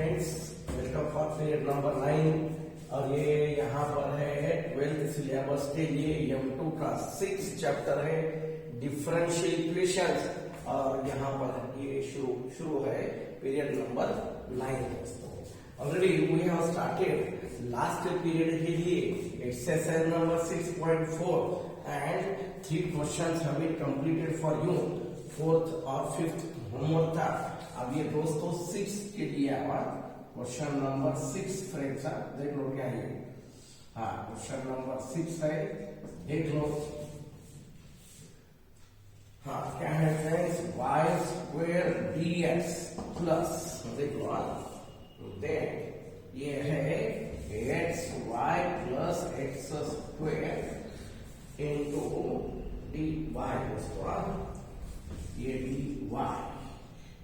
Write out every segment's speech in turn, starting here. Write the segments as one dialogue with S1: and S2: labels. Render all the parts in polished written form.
S1: Friends, welcome for period number 9 और ये यहाँ पर है 12th सिलेबस के लिए M2 का 6 चैप्टर है डिफरेंशियल इक्वेशंस और यहाँ पर ये शुरू है पीरियड नंबर 9 दोस्तों। Already we have started last period के लिए exercise number 6.4 and 3 questions have been completed for you. 4th और 5th होमवर्क था। अब ये दोस्तों 6 के लिए आवा क्वेश्चन नंबर 6 फ्रेंड्स, देख लो क्या है। हाँ, क्वेश्चन नंबर 6 है, देख लो। हाँ, क्या है friends, y square dx plus, देख लो देख ये है xy plus x square into dy दोस्तों। ये dy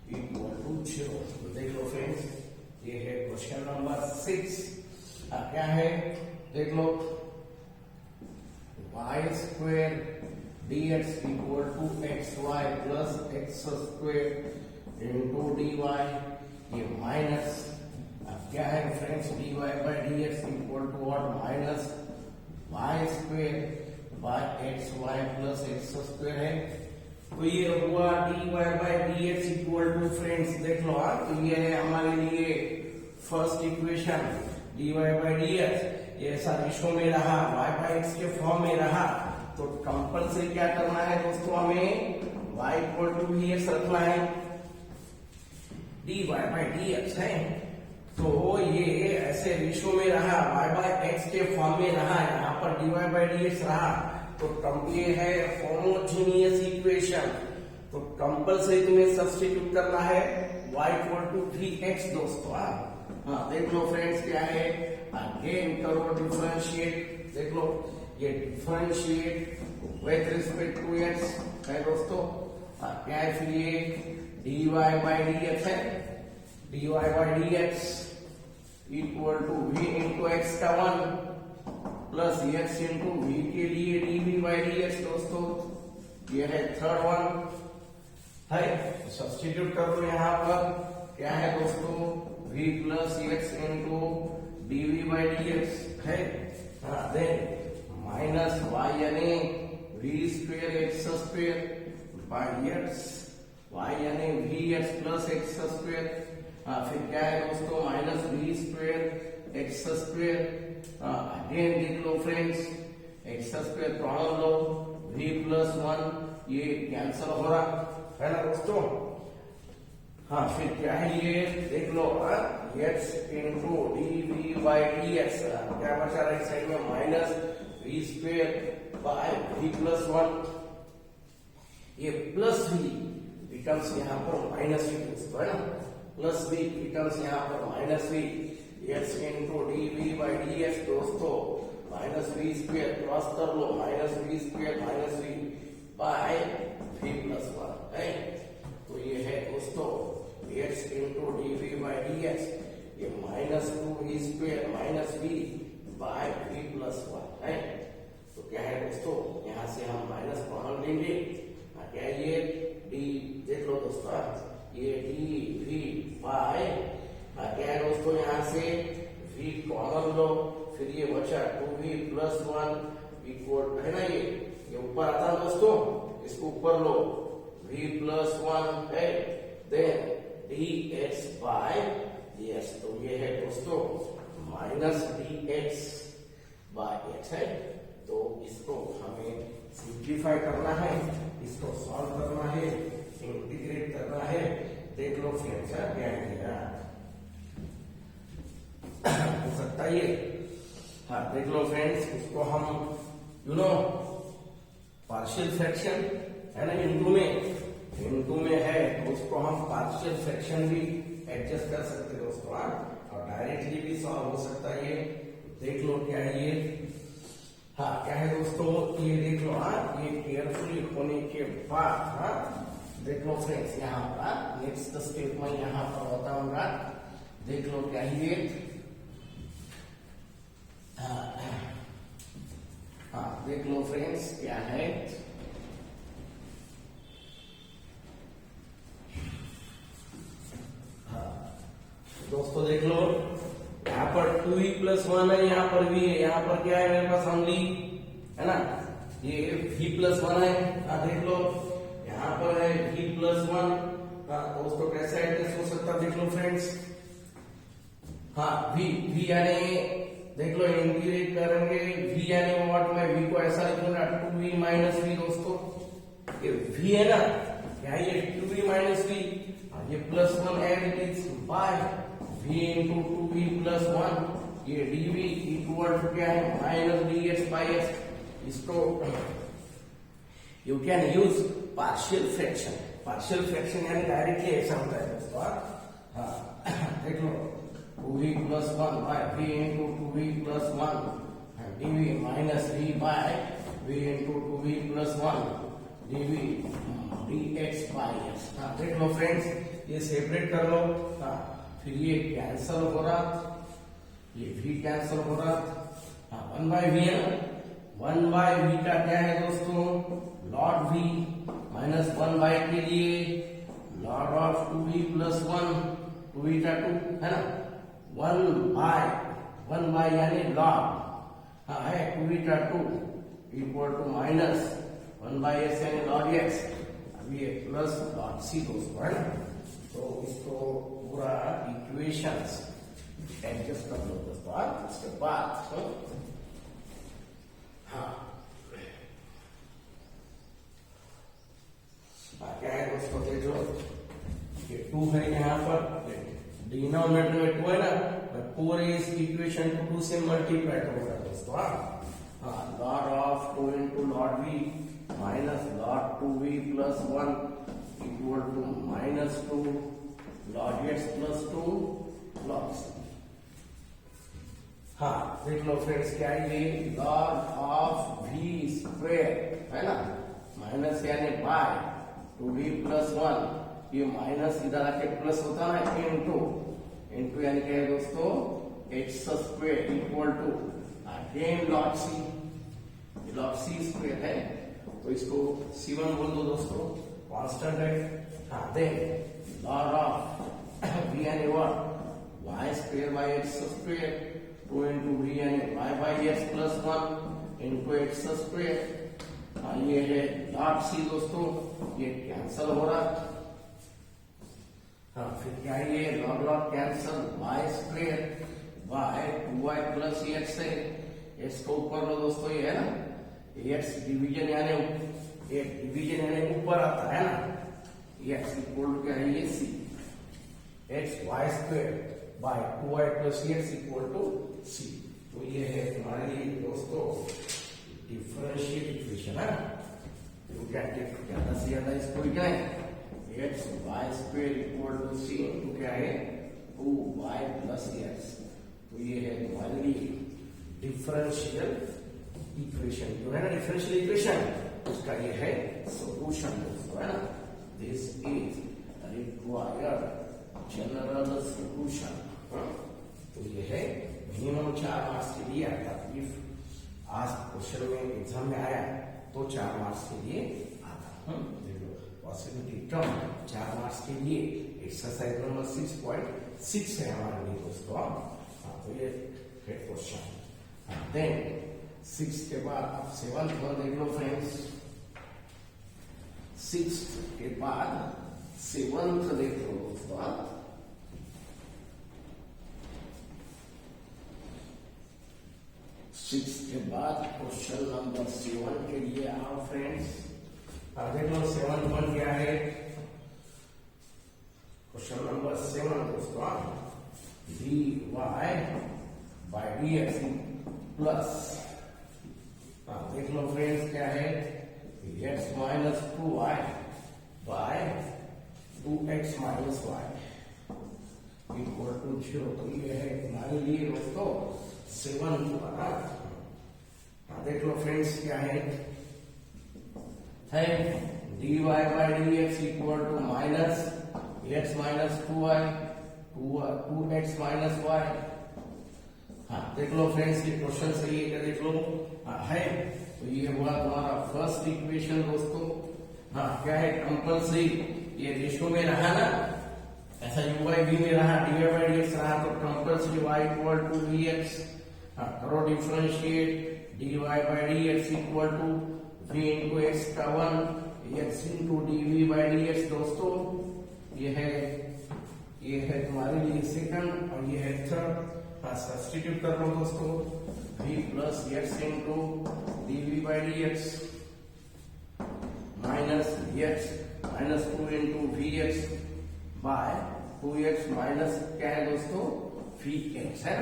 S1: इक्वल टू 0। तो देख लो फ्रेंड्स, ये है क्वेश्चन नंबर 6। क्या है देख लो, y square dx equal to xy plus x square into dy, ये माइनस। क्या है friends, dy by dx equal to what, minus y square by xy plus x square है। तो ये हुआ dy by dx equal to friends, देख लो। तो ये है हमारे लिए first equation, dy by dx। ये ऐसा रेशो में रहा, y बाई x के फॉर्म में रहा, तो कंपल्सरी क्या करना है दोस्तों, हमें y इक्वल टू vx रखना है। dy बाई dx है, तो ये ऐसे रेशो में रहा, y बाई x के फॉर्म में रहा, यहाँ पर dy बाई dx रहा, तो ये है होमोजेनियस इक्वेशन। तो कंपल्सरी तुम्हें सब्स्टिट्यूट करना है y इक्वल टू 3x दोस्तों। हाँ देख लो फ्रेंड्स, क्या है, अगेन करो डिफरेंशिएट। देख लो, ये differentiate with respect to x है दोस्तों। क्या है फिर, ये dy बाई dx है, dy by dx equal to v into x का 1 प्लस x इंटू v के लिए dv बाई dx दोस्तों। ये है थर्ड वन है, सब्स्टिट्यूट कर दो यहाँ पर। क्या है दोस्तों, v plus x into dv by dx है। हाँ, देन माइनस y यानी v square x square by x, y यानी vx प्लस x स्क्वायर। फिर क्या है दोस्तों, minus v square x square. Again देख लो फ्रेंड्स, x स्क्वायर कॉमन लो, v प्लस 1 ये कैंसल हो रहा है ना दोस्तों। हाँ, फिर क्या है, ये देख लो x into dv by dx। क्या बचा राइट साइड में, minus v square bye v plus 1। ये प्लस v बिकम्स यहाँ पर माइनस v दोस्तों, है ना। प्लस v बिकम्स यहाँ पर minus v, x into dv by dx दोस्तों, माइनस v स्क्वायर क्रॉस कर लो, minus v square minus v by v plus 1 है। तो ये है दोस्तों x into dv by dx, ये minus 2v square minus v by v plus 1 है। तो क्या है दोस्तों, यहाँ से हम माइनस कॉमन लेंगे। क्या ये d, देख लो दोस्तों, ये dv बाय, क्या है दोस्तों, यहाँ से v कॉमन लो, फिर ये बचा 2v प्लस 1 इक्वल है ना, ये ऊपर आता है दोस्तों, इसको ऊपर लो, v प्लस 1 है, देन dx बाय dx। तो ये है दोस्तों माइनस dx बाय x है। तो इसको हमें सिंप्लीफाई करना है, इसको सॉल्व करना है, इंटीग्रेट करना है। देख लो फ्रेंड्स, क्या है हो सकता है ये। हाँ देख लो फ्रेंड्स, उसको हम पार्शियल फ्रैक्शन है ना, हिंदू में है, तो उसको हम पार्शियल फ्रैक्शन भी एडजस्ट कर सकते हैं दोस्तों। और डायरेक्टली भी सॉल्व हो सकता है ये। देख लो क्या है ये। हाँ, क्या है दोस्तों, ये देख लो। ये केयरफुली होने के बाद देख लो फ्रेंड्स, यहाँ पर नेक्स्ट स्टेप में यहाँ पर बताऊंगा। देख लो क्या है ये। हाँ देख लो फ्रेंड्स, क्या है, दोस्तों दोस्तों देख लो, यहाँ पर 2v+1 है, यहाँ पर v है, यहाँ पर क्या है मेरे पास ओनली, है ना, ये v+1 है। देख लो यहाँ पर है v+1। दोस्तों कैसा एडजस्ट हो सकता है देख लो फ्रेंड्स। v यानी देख लो इंटीग्रेट करेंगे, v यानी व्हाट, मैं v को ऐसा लिखूंगा 2v माइनस v। दोस्तों ये v है ना, क्या ये 2v माइनस v, ये +1 as it is by v into 2v+1, ये dv इक्वल टू क्या है माइनस dx बाय x। इसको you can use partial fraction यानी डायरेक्टली ऐसा होता है दोस्तों। देख लो 2v+1 by v into 2v+1 dv minus d by v into 2v+1 dv dx by x। देख लो फ्रेंड्स, ये सेपरेट कर लो। फिर ये कैंसल हो रहा, ये v कैंसल हो रहा। 1 बाय v है ना, 1 बाय v का क्या है दोस्तों, लॉट v माइनस 1 बाय के लिए लॉट ऑफ 2v+1, 2v का 2 है ना, 1 बाय यानी लॉट है 2v का 2 equal to minus 1 by s यानी लॉट x। अभी ये प्लस लॉट c दोस्तों है ना। तो इसको पूरा इक्वेशंस एडजस्ट कर लो दोस्तों। इसके बाद क्या है दोस्तों, देख लो ये 2 है यहाँ पर, डिनोमिनेटर में 2 है ना, पूरे इस इक्वेशन को 2 से मल्टीप्लाई करूंगा दोस्तों। लॉट ऑफ 2 इंटू log v minus log 2v+1 equal to minus 2 log x plus 2 log c। देख लो फ्रेंड्स, क्या है ये लॉट ऑफ v स्क्वायर है ना, माइनस यानी बाय 2v+1, ये माइनस इधर आके प्लस होता है ना, इंटू यानी क्या है दोस्तों x square equal to again log c square है, तो इसको c1 बोल दो दोस्तों, कांस्टेंट है। देन लॉट ऑफ v यानी what, y square by x square, 2 into v यानी y by x plus 1 into x square. ये है लॉट c दोस्तों, ये कैंसल हो रहा। फिर क्या है ये log cancel, y square by 2y plus x है, x को ऊपर लो दोस्तों, ये है ना, x डिवीजन यानी ऊपर आता है ना, x इक्वल टू क्या है ये c, x y square by 2y plus x equal to c। तो ये है हमारे लिए दोस्तों डिफरेंशियल इक्वेशन है। तो क्या ज्यादा से ज्यादा इसको क्या है, x y square equal to c into क्या है 2y प्लस x। तो ये है हमारे लिए डिफरेंशियल इक्वेशन, जो है ना डिफरेंशियल इक्वेशन, उसका ये है सॉल्यूशन दोस्तों है ना। This is required general solution. तो ये है मिनिमम 4 मार्क्स के लिए आता है। इफ आज क्वेश्चन में एग्जाम में आया तो 4 मार्क्स के लिए आता। पॉसिबिलिटी टर्म 4 मार्क्स के लिए एक्सरसाइज नंबर 6.6 है हमारे लिए दोस्तों। तो ये है क्वेश्चन। देन 6 के बाद आप 7th वन देख लो फ्रेंड्स। 6 के बाद 7th देख लो दोस्तों। 6 के बाद क्वेश्चन नंबर 7 के लिए आओ फ्रेंड्स। देख लो 7th वन क्या है। क्वेश्चन नंबर 7 दोस्तों, dy बाय dx प्लस, देख लो फ्रेंड्स क्या है, x minus 2y by 2x minus y equal to 0। तो ये है हमारे लिए दोस्तों 7th वन। देख लो फ्रेंड्स क्या है dy by dx equal to minus x minus 2y 2x minus y। देख लो फ्रेंड्स ये क्वेश्चन सही है क्या, देख लो है। तो ये हुआ तुम्हारा फर्स्ट इक्वेशन दोस्तों। क्या है कंपल्सरी, ये रेशो में रहा ना, ऐसा यू बाई वी में रहा, D Y by D X रहा, तो compulsory Y equal to V X. करो differentiate, D Y by D X equal to V into X का 1 X into D V by D X. दोस्तों ये है तुम्हारे लिए सेकंड और ये है थर्ड। सब्स्टिट्यूट कर लो दोस्तों, v plus X into D V by D X minus X minus 2 into V X by 2x minus क्या है दोस्तों, वी एक्स है।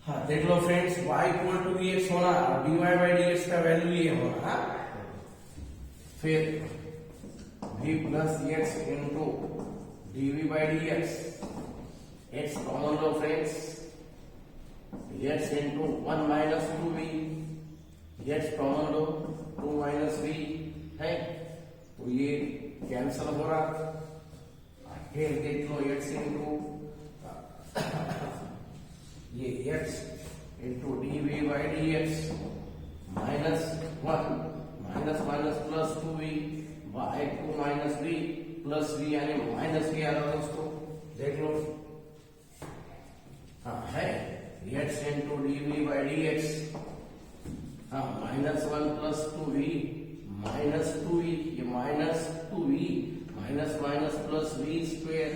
S1: हाँ देख लो friends, y equal to V X होना, dy बाई डी एक्स का वैल्यू ये होना। फिर v plus X into D V by D X, X common लो friends, X into 1 minus 2v, X common लो 2 माइनस v है, तो ये कैंसल हो रहा। फिर देख लो एक्स इंटू ये X into D V by D X minus 1 minus minus plus 2v by 2 minus v plus v यानी माइनस v आ रहा दोस्तों, देख लो। हाँ है X into D V by D X, हाँ minus 1 plus 2v minus 2v, ये minus 2v minus minus plus v square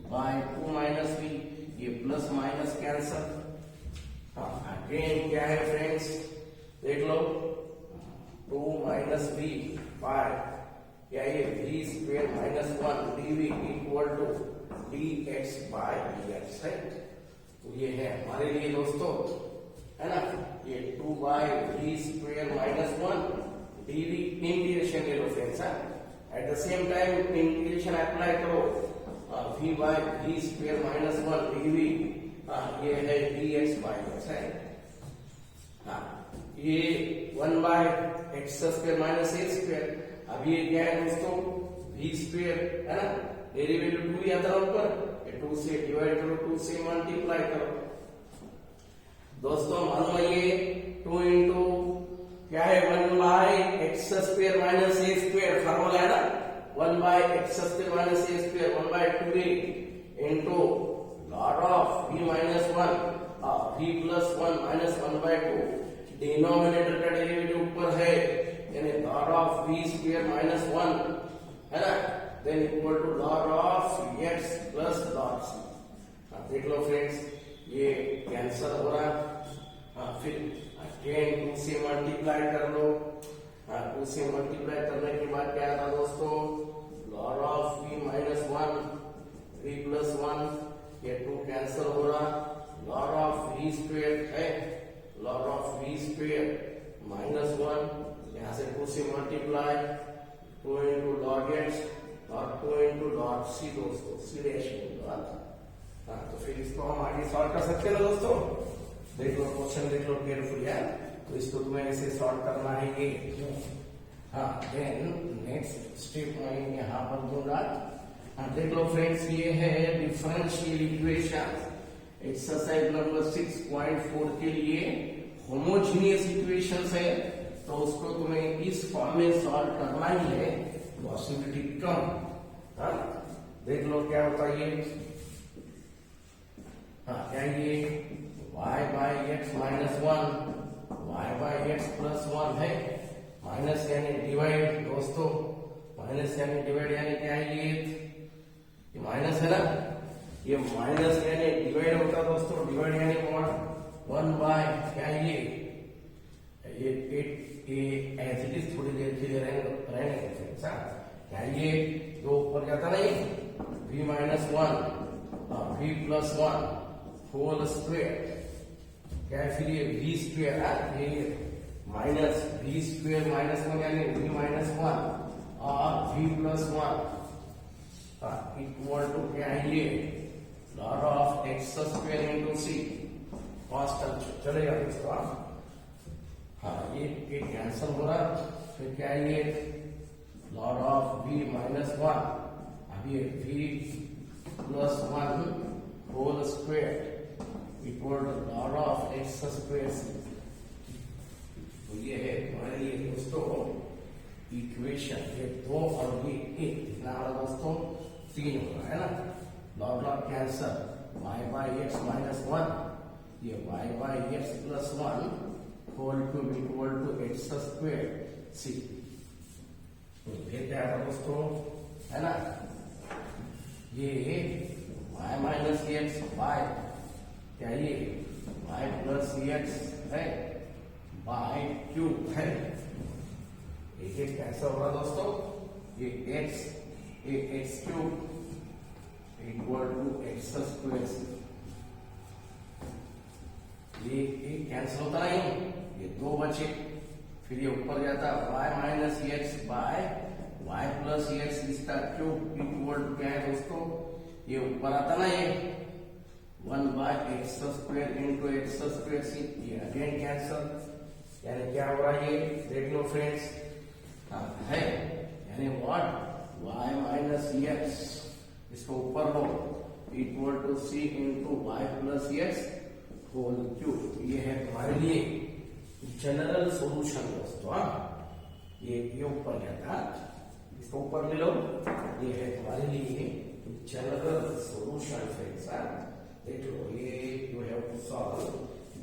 S1: by 2 minus v, ये प्लस माइनस कैंसल। हाँ अगेन क्या है फ्रेंड्स, देख लो 2 माइनस v बाय क्या ये v square minus 1 dv equal to dx by dx है। तो ये है हमारे लिए दोस्तों, है ना, ये 2 by V square minus 1 dv integration ले लो friends. At the same time integration apply करो, v by V square minus 1 dv, ये है dx बाय x है। हाँ ये 1 by x square minus a square, अब ये क्या है दोस्तों, v स्क्वेयर है ना, डेरिवेटिव 2 आता है ऊपर, 2 से डिवाइड करो, 2 से मल्टीप्लाई करो। दोस्तों मालूम है ये 2 इंटू क्या है 1 by x square minus a square, formula है ना, 1 by x square minus a square 1 by 2a into log of v minus 1 v plus 1 minus 1 by 2, denominator का डेरिवेटिव ऊपर है यानी log of v square minus 1 है ना, then equal to log of x plus log c। देख लो friends ये cancel हो रहा। फिर अगेन 2 से मल्टीप्लाई कर लो, 2 से मल्टीप्लाई करने के बाद क्या आता दोस्तों, log of v minus 1 v plus 1, ये 2 कैंसल हो रहा, log of v स्क्वेयर है, log of v square minus 1, यहाँ से 2 से मल्टीप्लाई 2 इंटू log x और 2 इंटू लॉग सी दोस्तों, सी डैश बात। हाँ तो फिर इसको हम आगे सॉल्व कर सकते हैं ना दोस्तों, देख लो क्वेश्चन देख लो केयरफुल यार, तो इसको तुम्हें ऐसे सॉल्व करना है ये। हाँ देन नेक्स्ट स्टेप मैं यहाँ पर दूंगा। हाँ देख लो फ्रेंड्स, ये है डिफरेंशियल इक्वेशन एक्सरसाइज नंबर 6.4 के लिए होमोजीनियस इक्वेशंस है, तो उसको तुम्हें इस फॉर्म में सॉल्व करना ही है, पॉसिबिलिटी कम। हाँ देख लो क्या होता है ये, हाँ क्या ये y by X minus 1 y by x plus 1 है, माइनस यानी डिवाइड दोस्तों, माइनस यानी डिवाइड यानी क्या है ये माइनस है ना, ये माइनस यानी डिवाइड होता दोस्तों, डिवाइड यानी 1 बाय क्या ये एज इट इज थोड़ी देर के लिए रहेंगे क्या ये दो ऊपर जाता नहीं, v minus 1 v plus 1 whole square क्या है, फिर ये v स्क्वेयर ये माइनस v स्क्वेयर माइनस 1 यानी v माइनस 1 और v प्लस 1 इक्वल टू क्या है ये log of x square into c constant चलेगा इसको। हाँ ये कैंसल हो रहा, फिर क्या है ये लॉट ऑफ v माइनस 1, अब ये v plus 1 whole square equal to log of x square. तो ये है हमारे लिए दोस्तों इक्वेशन, ये 2 और ये 1 कितना आ रहा दोस्तों 3 होगा, है ना। Log log cancel, y by X minus 1, ये y by x plus 1 whole cube equal to x square C. फिर क्या था दोस्तों, है ना, ये y माइनस एक्स बाय क्या ये y प्लस एक्स है बाय क्यूब है। एक एक कैसा होगा दोस्तों, ये x cube equal to x square, ये कैंसिल होता नहीं, ये 2 बचे, फिर ये ऊपर जाता y minus x by y plus x इसका क्यूब इक्वल टू क्या है दोस्तों, ये ऊपर आता ना ये 1 by x square into x square c, ये अगेन कैंसिल, यानी क्या हो रहा है ये देख लो फ्रेंड्स, है यानी व्हाट y माइनस एक्स इसको ऊपर लो equal to c into y plus x whole cube. ये है तुम्हारे लिए जनरल सॉल्यूशन दोस्तों। ये ऊपर क्या था, इसको ऊपर ले लो, ये है तुम्हारे लिए जनरल सॉल्यूशन फ्रेंड्स। देख लो, ये you have to solve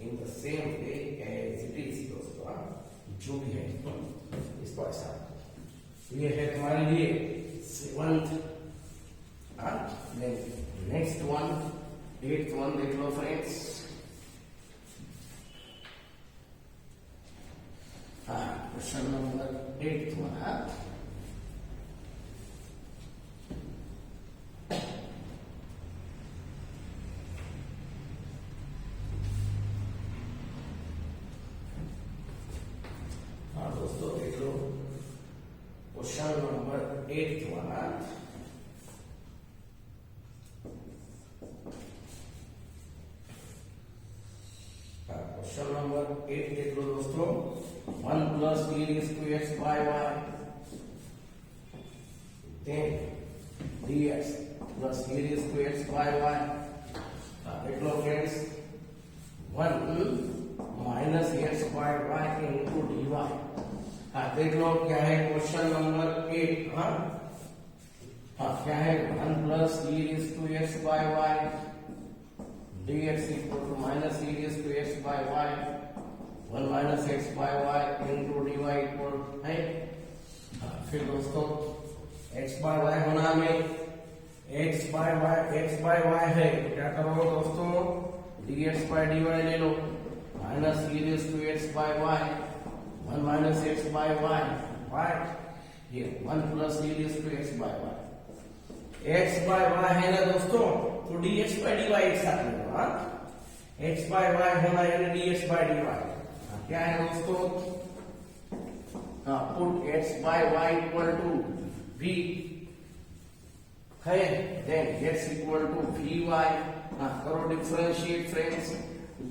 S1: in the same way as it is दोस्तों, जो भी है इसको ऐसा। ये है तुम्हारे लिए 7th, next one 8th one देख लो friends. Question number 8th one. दोस्तों देख लो question number 8th one. Question number 8 देख लो दोस्तों, 1 plus e raise to x by y then dx plus e raise to x by y। देख लो friends, 1 minus x by y into dy। देख लो क्या है क्वेश्चन नंबर 8। क्या है 1 plus e raise to x by y dx equal to minus e raise to x by y 1 minus x by y into dy equal है। फिर दोस्तों x by y होना में x बाय y है, तो क्या करो दोस्तों, dx बाय dy ले लो, minus e raise to x by y 1 minus x by y, right, ये 1 plus e raise to x by y। x by y है ना दोस्तों, तो dx बाय dy एक साथ ले लो। x बाय y होना यानी dx बाय dy क्या है दोस्तों, put x by y equal to v है, then x equal to vy। करो differentiate friends,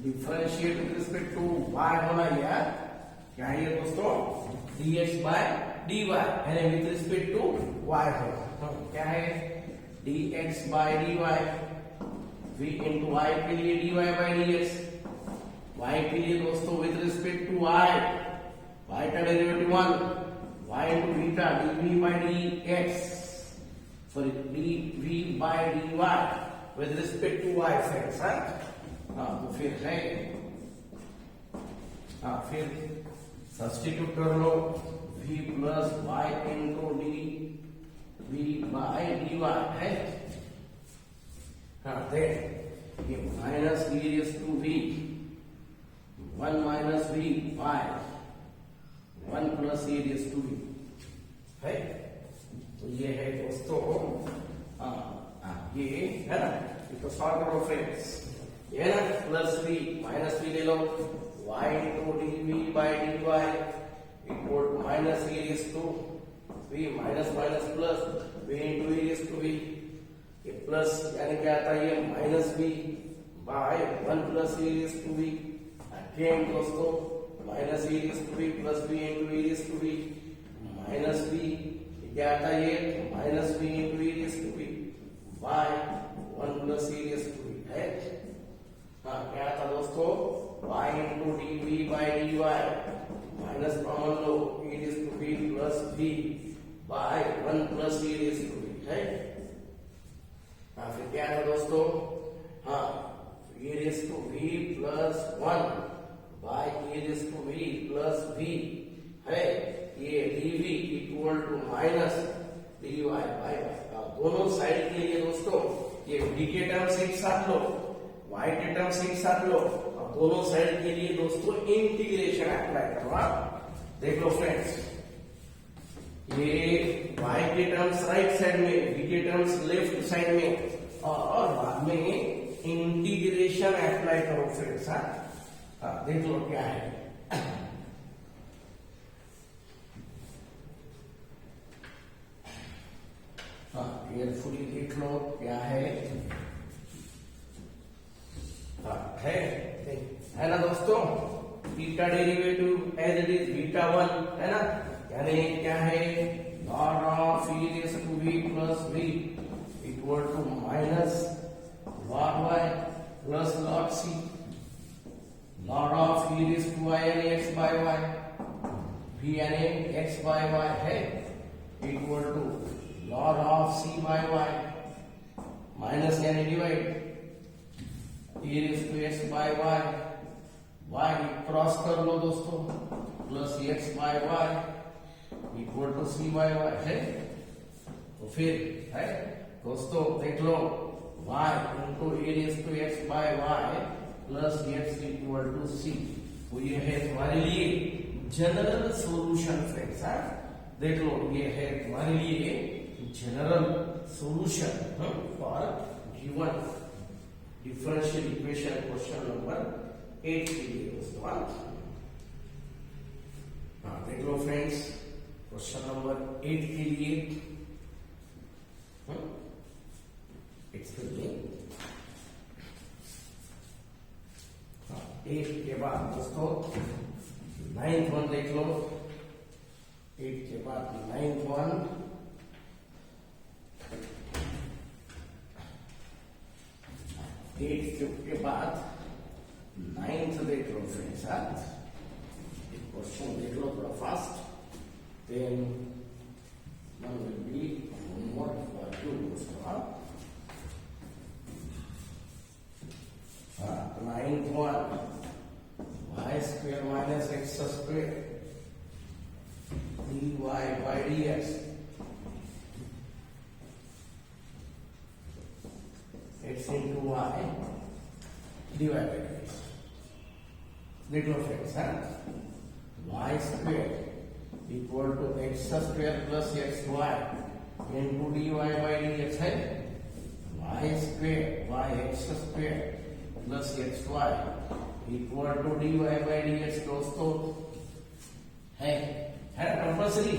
S1: differentiate with respect to y होना यार क्या है ये दोस्तों, dx बाय dy यानी विद रिस्पेक्ट टू y होगा। क्या है dx by dy, v into y के लिए dy बाय dx, y के लिए दोस्तों विद रिस्पेक्ट टू y का derivative 1, y into beta dv by dx, sorry dv by dy with respect to y friends. तो फिर है, फिर सब्स्टिट्यूट कर लो, v plus y into dv by dy है। देन ये minus e raise to v 1 minus v by 1 plus e raise to v है। तो ये है दोस्तों, ये है ना, इसको सॉल्व करो फ्रेंड्स, ये ना प्लस v माइनस v ले लो, y into dv by dy equal to minus e raise to v minus minus plus v into e raise to v। ये प्लस यानी क्या आता है, ये minus v by 1 plus e raise to v। Again दोस्तों minus e raise to v plus v into e raise to v minus v, क्या आता है ये minus v into e raise to v by 1 plus e raise to v है। क्या था दोस्तों, y into dv by dy minus common लो, e raise to v plus v by 1 plus e raise to v है। क्या है दोस्तों, हाँ e raise to v plus 1 by e raise to v plus v है, ये dv equal to minus dy by y। दोनों side के लिए दोस्तों ये v के टर्म्स एक साथ लो, y के टर्म्स एक साथ लो, और दोनों साइड के लिए दोस्तों इंटीग्रेशन अप्लाई करो। देख लो फ्रेंड्स, ये y के टर्म्स राइट साइड में, v के टर्म्स लेफ्ट साइड में, और बाद में इंटीग्रेशन अप्लाई करो फ्रेंड्स। देख लो क्या है, केयरफुली देख लो क्या है। है ना दोस्तों, beta derivative as it is beta 1 है ना, यानी क्या है, log of e raise to v plus v equal to minus log y plus log c, log of e raise to y यानी x बाय y, v यानी x by y है, equal to log of c by y minus यानी divide e raise to x by y, y cross कर लो दोस्तों, plus x by y equal to c by y है। तो फिर है दोस्तों देख लो, y into e raise to x by y plus x equal to c। तो ये है तुम्हारे लिए जनरल सॉल्यूशन फ्रेंड्स। देख लो, ये है तुम्हारे लिए general solution for given differential equation question number 8 के लिए दोस्तों। देख लो फ्रेंड्स, क्वेश्चन नंबर 8 के लिए एट के बाद दोस्तों 9th वन देख लो, 8 के बाद 9th वन, के बाद 9th देख लो फ्रेंड्स। क्वेश्चन देख लो थोड़ा fast, then one will be homework for you दोस्तों। 9th one, y square minus x square dy by dx x into y divided by dx। देख लो friends, y square equal to x square plus xy into dy by dx है, y square y x square plus xy equal to dy by dx दोस्तों है ना compulsory,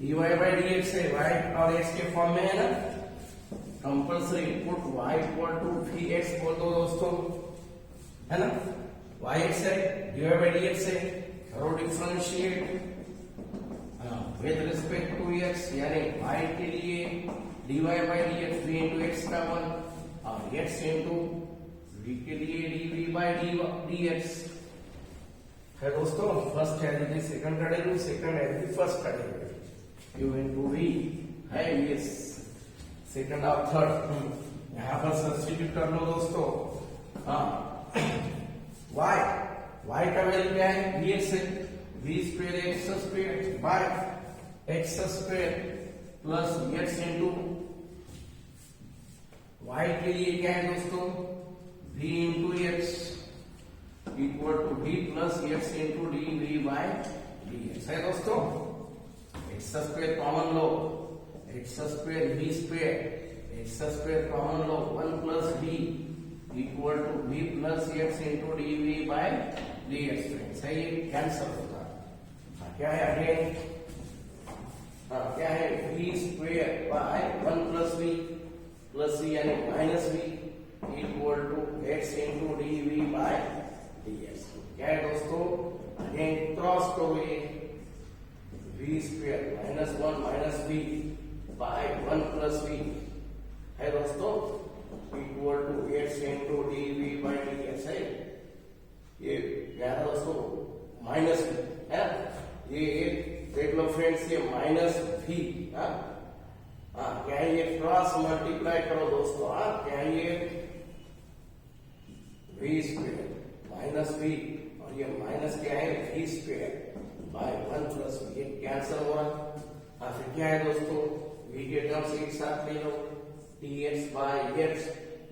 S1: dy by dx है y और x के form में है ना, compulsory put y equal to vx बोल दो दोस्तों, है ना, yx है dy by dx है, करो differentiate with respect to x, यानी y के लिए dy by dx v into x का 1 और x into v के लिए dv by dx है दोस्तों। फर्स्ट है यदि सेकंड का डेरिवेटिव, सेकंड है यदि फर्स्ट का डेरिवेटिव, u into v है ये सेकंड और थर्ड, यहां पर सब्स्टिट्यूट कर लो दोस्तों। y का वैल्यू क्या है, vx है, v square x square by x square plus x into y के लिए क्या है दोस्तों, v into x equal to v plus x into dv by dx है दोस्तों। x स्क्वायर कॉमन लो, x square v square, x square common लो, 1 plus v equal to v plus x into dv by dx friends है, ये cancel होगा। क्या है again, क्या है v square by 1 plus v यानी minus v equal to x into dv by dx। क्या है दोस्तों, अगेन क्रॉस करो ये v square minus 1 minus v by 1 plus v है दोस्तों, equal to x into dv by dx है। ये क्या है दोस्तों, माइनस v है, ये देख लो फ्रेंड्स, ये माइनस v क्या है ये क्रॉस मल्टीप्लाई करो दोस्तों, क्या है ये v स्क्वायर माइनस v, और ये माइनस क्या है v square by 1 plus v, ये कैंसिल हो रहा। फिर क्या है दोस्तों, v के टर्म्स एक साथ ले लो, dx बाय x,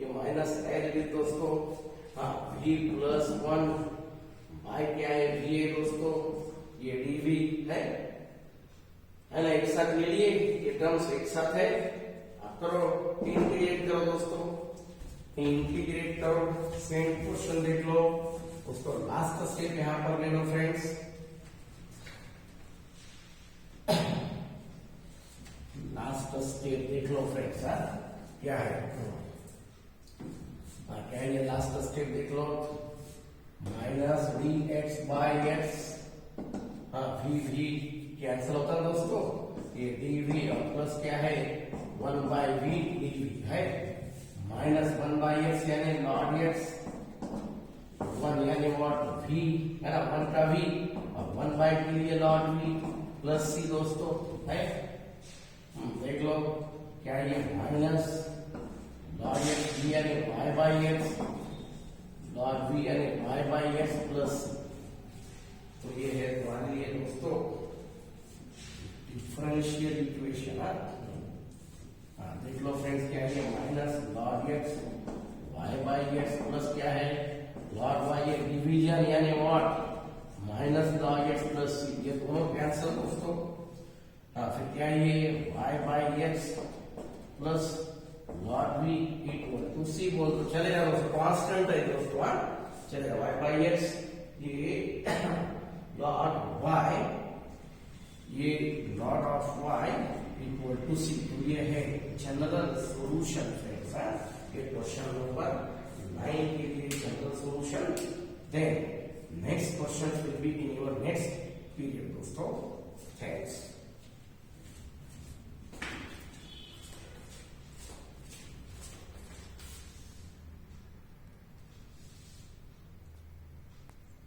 S1: ये माइनस l भी दोस्तों, v प्लस 1 बाय क्या है v है दोस्तों, ये dv है ना, एक साथ ले लिए, ये टर्म्स एक साथ है। आप करो, इंटीग्रेट करो दोस्तों, इंटीग्रेट करो, सेम क्वेश्चन देख लो, उसको लास्ट स्टेप यहां पर ले लो फ्रेंड्स। लास्ट स्टेप देख लो फ्रेंड्स, क्या है, क्या है ये लास्ट स्टेप देख लो, minus d x by x, v cancel होता है दोस्तों, ये dv और प्लस क्या है 1 बाई v dv है, माइनस 1 बाई x यानी लॉग x, 1 यानी व्हाट v है ना, 1 का v और 1 बाई के लिए लॉग v प्लस c दोस्तों है। देख लो क्या है ये माइनस लॉग x v यानी y बाई x, लॉग v यानी y बाई x प्लस, तो ये है तुम्हारे लिए दोस्तों डिफरेंशियल इक्वेशन। देख लो फ्रेंड्स क्या है, minus log x y by x plus क्या है लॉग वाई, ये डिवीजन यानी what minus log x plus c, ये दोनों कैंसिल दोस्तों। फिर क्या है ये y by x plus log v equal to c, बोल तो चलेगा दोस्तों, कांस्टेंट है दोस्तों, चलेगा वाई बाई एक्स, ये लॉग वाई, ये log of y equal to c, तो ये है जनरल सॉल्यूशन फ्रेंड्स, ये क्वेश्चन नंबर 9 के लिए general solution. Then next question will be in your next period दोस्तों।